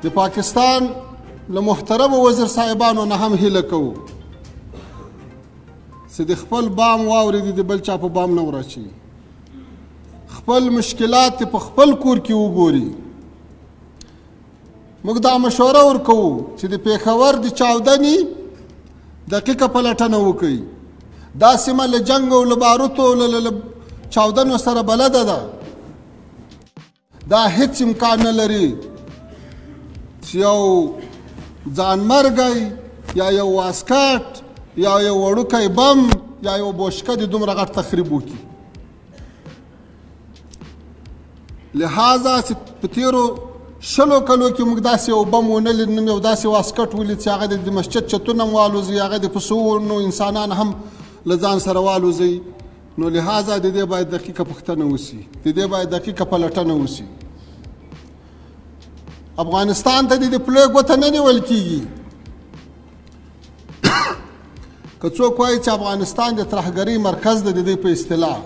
د پاکستان له محترمو وزیر صاحبانو نه هم هیله کوو چې د خپل بام واورېدي د بل چا په بام نه ورچي، خپل مشکلات په خپل کور کې وګوري. موږ دا مشوره ورکوو چې د پېښور د چاودنې دقیقه پلټنه وکړي. دا سیمه له جنګ او له باروتو او له چاودنو سره بلده ده. دا هیڅ امکان نه لري چې یو ځانمرګی یا یو واسکټ یا یو وړوکی بم یا یو بوشکه د دومره غټ تخریب وکړي. لہذا چې په تېرو 20 کلو کې موږ داسې یو بم ونه لید، یو داسې واسکټ ولید چې هغه د مسجد چتونه هم والوځي، هغه د پسونو انسانان هم له ځان سره والوځي. نو لہذا د دې باید دقیقه پوښتنه وسي، د دې باید دقیقه پلټنه وسي. افغانستان ته د پلوی ګوته نه نیول کېږي. که څوک وایي چې افغانستان د ترهګرۍ مرکز ده د دې په اصطلاح،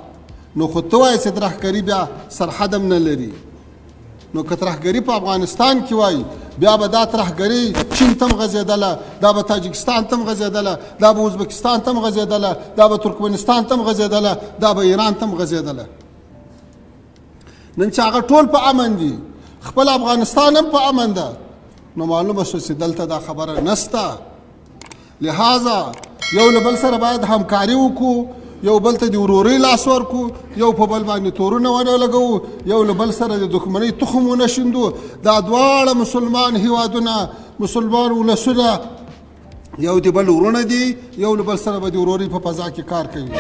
نو خو ته وایې چې ترهګري بیا سرحد هم نه لري. نو که ترهګري په افغانستان کې وایي، بیا به دا ترهګري چین ته هم غځېدله، دا به تاجکستان ته هم غځېدله، دا به ازبکستان ته هم غځېدله، دا به ترکمنستان ته هم غځېدله، دا به ایران ته هم غځېدله. نن چې هغه ټول په امن دي، خپل افغانستان هم په امن ده، نو معلومه شو چې دلته دا خبره نسته. لہذا یو له بل سره باید همکاري وکړو، یو بل ته د ورورۍ لاس ورکړو، یو په بل باندې تورونه ونه لګوو، یو له بل سره د دښمنۍ تخم ونه شیندو. دا دواړه مسلمان هیوادونه، مسلمان ولسونه یو د بل ورونه دي، یو له بل سره به د ورورۍ په فضا کې کار کوي.